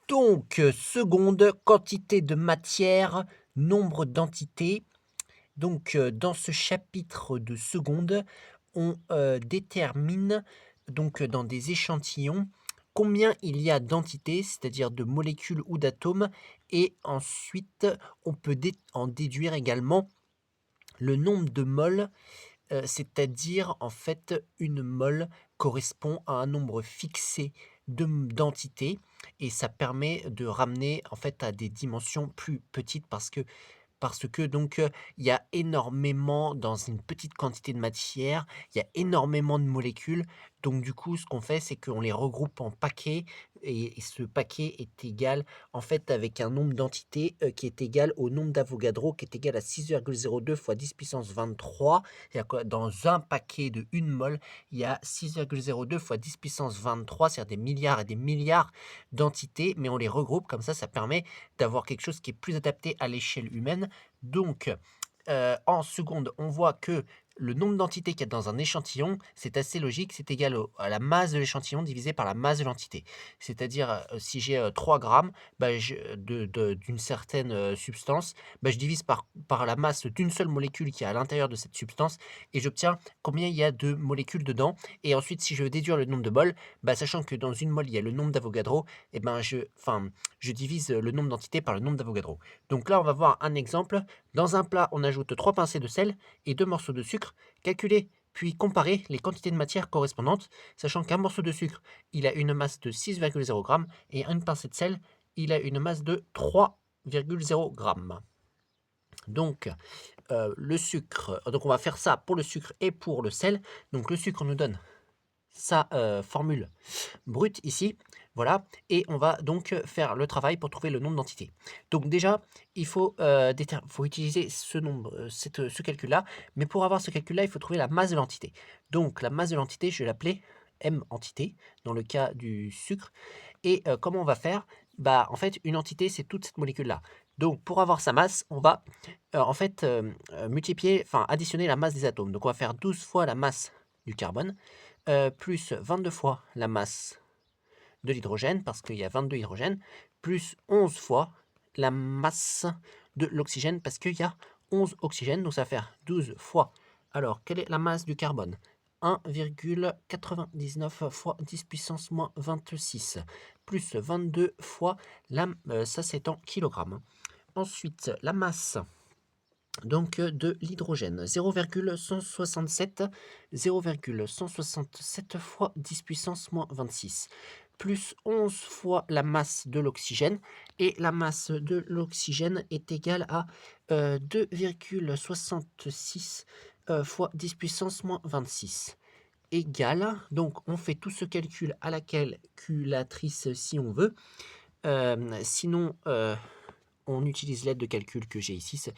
Donc, seconde, quantité de matière, nombre d'entités. Donc, dans ce chapitre de seconde, on détermine donc dans des échantillons combien il y a d'entités, c'est-à-dire de molécules ou d'atomes, et ensuite on peut en déduire également le nombre de moles, c'est-à-dire en fait une mole correspond à un nombre fixé d'entités, et ça permet de ramener en fait à des dimensions plus petites parce que donc, il y a énormément dans une petite quantité de matière, il y a énormément de molécules. Donc du coup, ce qu'on fait, c'est qu'on les regroupe en paquets et ce paquet est égal, en fait, avec un nombre d'entités, qui est égal au nombre d'Avogadro qui est égal à 6,02 fois 10 puissance 23. C'est-à-dire que dans un paquet de 1 mol, il y a 6,02 fois 10 puissance 23, c'est-à-dire des milliards et des milliards d'entités, mais on les regroupe comme ça permet d'avoir quelque chose qui est plus adapté à l'échelle humaine. Donc, en seconde, on voit que le nombre d'entités qu'il y a dans un échantillon, c'est assez logique, c'est égal à la masse de l'échantillon divisé par la masse de l'entité. C'est-à-dire, si j'ai 3 grammes bah, d'une certaine substance, bah, je divise par la masse d'une seule molécule qui est à l'intérieur de cette substance et j'obtiens combien il y a de molécules dedans. Et ensuite, si je veux déduire le nombre de moles, bah, sachant que dans une mole, il y a le nombre d'Avogadro, et ben je divise le nombre d'entités par le nombre d'Avogadro. Donc là, on va voir un exemple. Dans un plat, on ajoute 3 pincées de sel et 2 morceaux de sucre. Calculez puis comparez les quantités de matière correspondantes, sachant qu'un morceau de sucre, il a une masse de 6,0 g et une pincée de sel, il a une masse de 3,0 g. Donc, le sucre, donc on va faire ça pour le sucre et pour le sel. Donc le sucre nous donne sa formule brute ici, voilà, et on va donc faire le travail pour trouver le nombre d'entités. Donc déjà, il faut, faut utiliser ce nombre, ce calcul-là, mais pour avoir ce calcul-là, il faut trouver la masse de l'entité. Donc la masse de l'entité, je vais l'appeler M entité, dans le cas du sucre. Et comment on va faire? Bah, en fait, une entité, c'est toute cette molécule-là. Donc pour avoir sa masse, on va en fait multiplier, enfin additionner la masse des atomes. Donc on va faire 12 fois la masse du carbone, plus 22 fois la masse de l'hydrogène, parce qu'il y a 22 hydrogènes, plus 11 fois la masse de l'oxygène, parce qu'il y a 11 oxygènes, donc ça va faire 12 fois. Alors, quelle est la masse du carbone? 1,99 fois 10 puissance moins 26, plus 22 fois, ça c'est en kilogrammes. Ensuite, la masse donc de l'hydrogène, 0,167 fois 10 puissance moins 26, plus 11 fois la masse de l'oxygène, et la masse de l'oxygène est égale à 2,66 fois 10 puissance moins 26, égale, donc on fait tout ce calcul à la calculatrice si on veut, sinon on utilise l'aide de calcul que j'ai ici.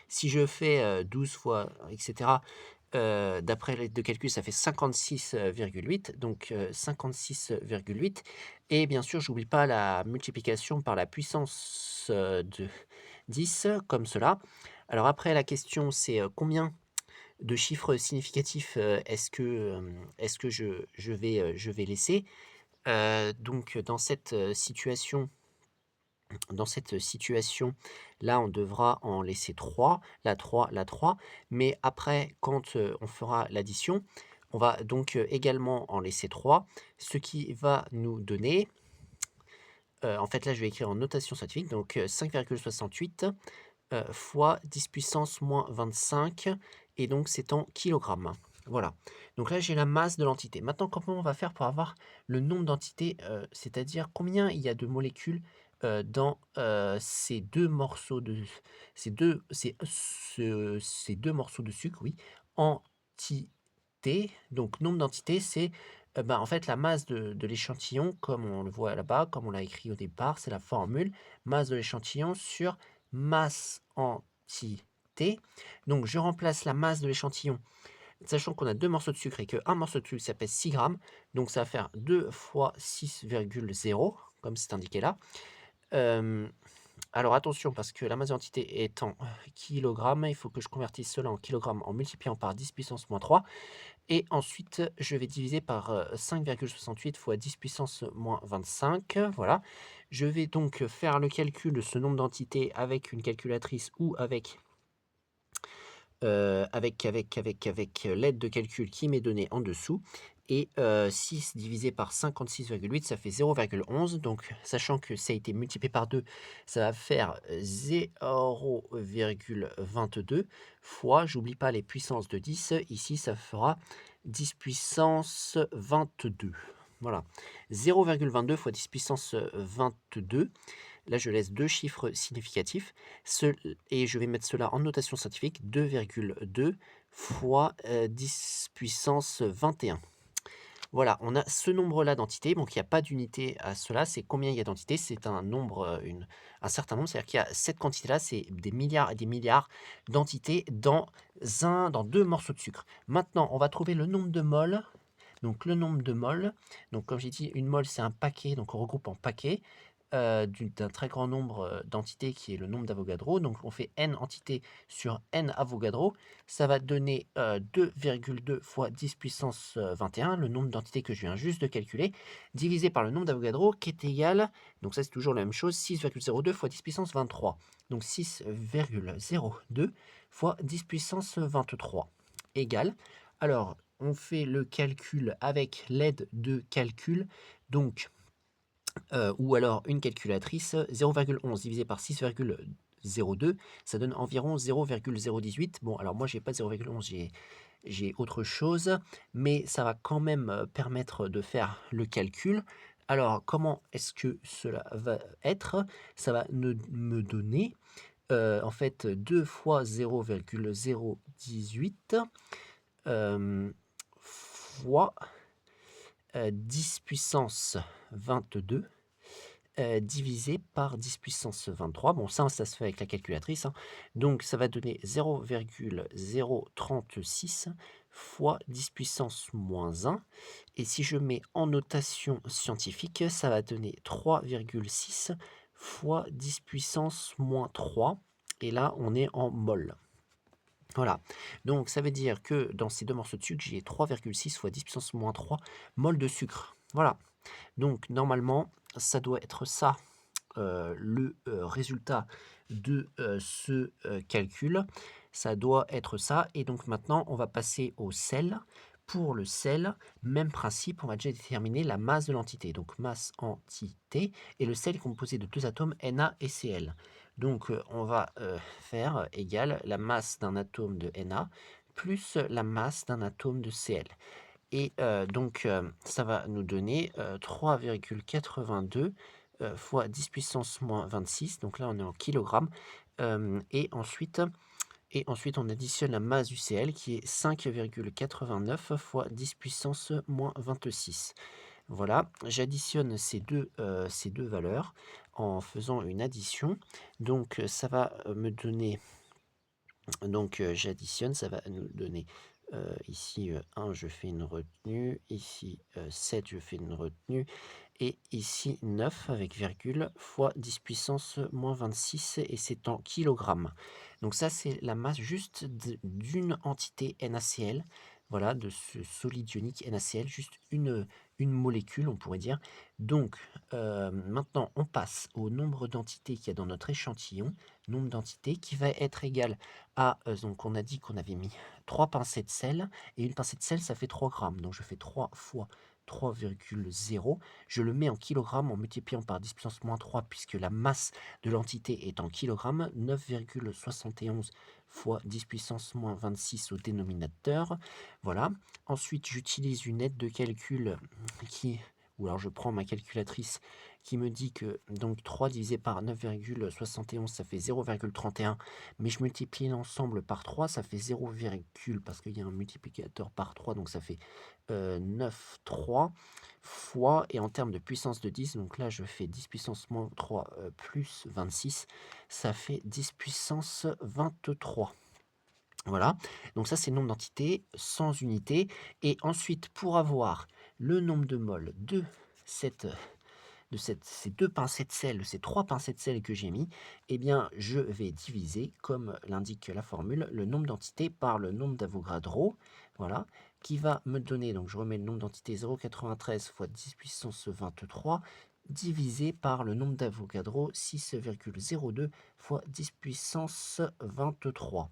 Si je fais 12 fois, etc., d'après l'aide de calcul, ça fait 56,8. Donc 56,8. Et bien sûr, j'oublie pas la multiplication par la puissance de 10, comme cela. Alors après, la question, c'est combien de chiffres significatifs est-ce que je vais laisser. Donc dans cette situation-là, on devra en laisser 3, la 3, la 3, mais après, quand on fera l'addition, on va donc également en laisser 3, ce qui va nous donner, en fait là je vais écrire en notation scientifique, donc 5,68 fois 10 puissance moins 25, et donc c'est en kilogrammes. Voilà, donc là j'ai la masse de l'entité. Maintenant, comment on va faire pour avoir le nombre d'entités, c'est-à-dire combien il y a de molécules dans ces deux morceaux de ces deux morceaux de sucre, oui, entité. Donc nombre d'entités, c'est ben, en fait la masse de l'échantillon, comme on le voit là-bas, comme on l'a écrit au départ, c'est la formule masse de l'échantillon sur masse entité. Donc je remplace la masse de l'échantillon, sachant qu'on a deux morceaux de sucre et qu'un morceau de sucre ça pèse 6 grammes, donc ça va faire 2 fois 6,0, comme c'est indiqué là. Alors attention, parce que la masse d'entité est en kilogrammes, il faut que je convertisse cela en kilogrammes en multipliant par 10 puissance moins 3. Et ensuite, je vais diviser par 5,68 fois 10 puissance moins 25. Voilà. Je vais donc faire le calcul de ce nombre d'entités avec une calculatrice ou avec l'aide de calcul qui m'est donnée en dessous. Et 6 divisé par 56,8, ça fait 0,11. Donc, sachant que ça a été multiplié par 2, ça va faire 0,22 fois, j'oublie pas les puissances de 10, ici ça fera 10 puissance 22. Voilà, 0,22 fois 10 puissance 22. Là, je laisse 2 chiffres significatifs et je vais mettre cela en notation scientifique, 2,2 fois 10 puissance 21. Voilà, on a ce nombre-là d'entités. Donc, il n'y a pas d'unité à cela. C'est combien il y a d'entités? C'est un nombre, un certain nombre. C'est-à-dire qu'il y a cette quantité-là, c'est des milliards et des milliards d'entités dans 2 morceaux de sucre. Maintenant, on va trouver le nombre de moles. Donc, le nombre de moles. Donc, comme j'ai dit, une mole, c'est un paquet. Donc, on regroupe en paquets d'un très grand nombre d'entités qui est le nombre d'Avogadro. Donc, on fait n entités sur n Avogadro. Ça va donner 2,2 fois 10 puissance 21, le nombre d'entités que je viens juste de calculer, divisé par le nombre d'Avogadro qui est égal, donc ça c'est toujours la même chose, 6,02 fois 10 puissance 23. Donc 6,02 fois 10 puissance 23 égale. Alors, on fait le calcul avec l'aide de calcul. Donc, ou alors une calculatrice, 0,11 divisé par 6,02, ça donne environ 0,018. Bon, alors moi, j'ai pas de 0,11, j'ai autre chose, mais ça va quand même permettre de faire le calcul. Alors, comment est-ce que cela va être? Ça va me donner, en fait, 2 fois 0,018 fois 10 puissance 22 divisé par 10 puissance 23. Bon, ça se fait avec la calculatrice, hein. Donc, ça va donner 0,036 fois 10 puissance moins 1. Et si je mets en notation scientifique, ça va donner 3,6 fois 10 puissance moins 3. Et là, on est en mol. Voilà. Donc, ça veut dire que dans ces deux morceaux de sucre, j'ai 3,6 fois 10 puissance moins 3 mol de sucre. Voilà. Donc, normalement, ça doit être ça, le résultat de ce calcul. Ça doit être ça. Et donc, maintenant, on va passer au sel. Pour le sel, même principe, on va déjà déterminer la masse de l'entité. Donc, masse entité. Et le sel est composé de 2 atomes, Na et Cl. Donc, on va faire égal la masse d'un atome de Na plus la masse d'un atome de Cl. Et donc, ça va nous donner 3,82 fois 10 puissance moins 26. Donc là, on est en kilogrammes. Et ensuite, on additionne la masse du Cl qui est 5,89 fois 10 puissance moins 26. Voilà, j'additionne ces deux valeurs en faisant une addition. Donc, ça va me donner... Donc, j'additionne, ça va nous donner ici 1, je fais une retenue, ici 7, je fais une retenue, et ici 9 avec virgule fois 10 puissance moins 26, et c'est en kilogrammes. Donc ça, c'est la masse juste d'une entité NaCl, voilà, de ce solide ionique NaCl, juste une molécule, on pourrait dire. Donc, maintenant, on passe au nombre d'entités qu'il y a dans notre échantillon, nombre d'entités qui va être égal à, donc on a dit qu'on avait mis 3 pincées de sel, et une pincée de sel, ça fait 3 grammes. Donc je fais 3 fois 3,0. Je le mets en kilogrammes en multipliant par 10 puissance moins 3, puisque la masse de l'entité est en kilogrammes. 9,71 fois 10 puissance moins 26 au dénominateur. Voilà. Ensuite, j'utilise une aide de calcul ou alors je prends ma calculatrice qui me dit que donc 3 divisé par 9,71, ça fait 0,31. Mais je multiplie l'ensemble par 3, ça fait 0, parce qu'il y a un multiplicateur par 3, donc ça fait 9,3 fois, et en termes de puissance de 10, donc là je fais 10 puissance moins 3 plus 26, ça fait 10 puissance 23. Voilà, donc ça c'est le nombre d'entités sans unité. Et ensuite, pour avoir le nombre de moles de ces 2 pincées de sel, ces 3 pincées de sel que j'ai mis, eh bien, je vais diviser, comme l'indique la formule, le nombre d'entités par le nombre d'Avogadro, voilà, qui va me donner, donc je remets le nombre d'entités 0,93 fois 10 puissance 23, divisé par le nombre d'Avogadro 6,02 fois 10 puissance 23.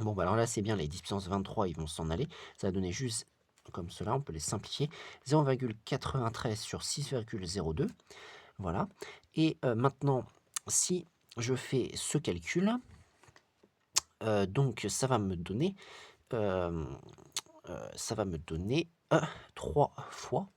Bon, bah alors là, c'est bien, les 10 puissance 23, ils vont s'en aller. Ça va donner juste comme cela, on peut les simplifier. 0,93 sur 6,02. Voilà. Et maintenant, si je fais ce calcul, donc euh, ça va me donner 3 fois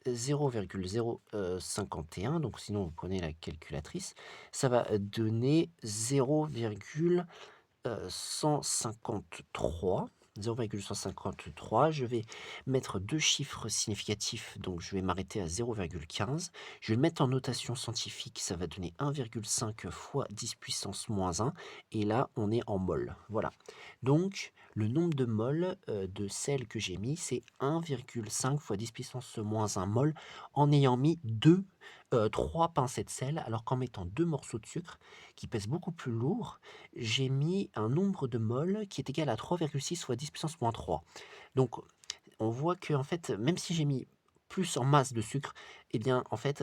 0,051, donc sinon vous prenez la calculatrice, ça va donner 0,153. 0,153, je vais mettre 2 chiffres significatifs, donc je vais m'arrêter à 0,15. Je vais le mettre en notation scientifique, ça va donner 1,5 fois 10 puissance moins 1, et là on est en mol. Voilà. Donc le nombre de moles de sel que j'ai mis, c'est 1,5 fois 10 puissance moins 1 mol, en ayant mis 3 pincées de sel, alors qu'en mettant 2 morceaux de sucre qui pèsent beaucoup plus lourd, j'ai mis un nombre de moles qui est égal à 3,6 fois 10 puissance moins 3. Donc, on voit que en fait, même si j'ai mis plus en masse de sucre, eh bien, en fait,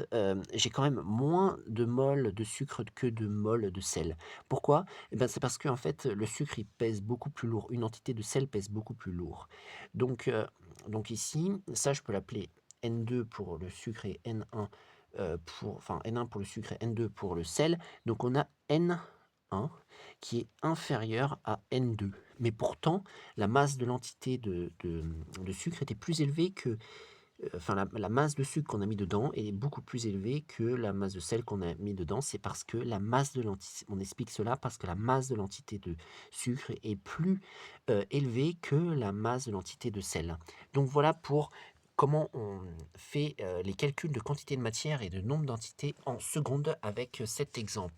j'ai quand même moins de moles de sucre que de moles de sel. Pourquoi? Eh ben, c'est parce que en fait, le sucre, il pèse beaucoup plus lourd. Une entité de sel pèse beaucoup plus lourd. Donc ici, ça, je peux l'appeler N2 pour le sucre et N1 enfin N1 pour le sucre et N2 pour le sel. Donc on a N1 qui est inférieur à N2. Mais pourtant, la masse de l'entité de sucre était plus élevée que... Enfin, la masse de sucre qu'on a mis dedans est beaucoup plus élevée que la masse de sel qu'on a mis dedans. C'est parce que la masse de l'entité... On explique cela parce que la masse de l'entité de sucre est plus élevée que la masse de l'entité de sel. Donc voilà pour comment on fait les calculs de quantité de matière et de nombre d'entités en secondes avec cet exemple.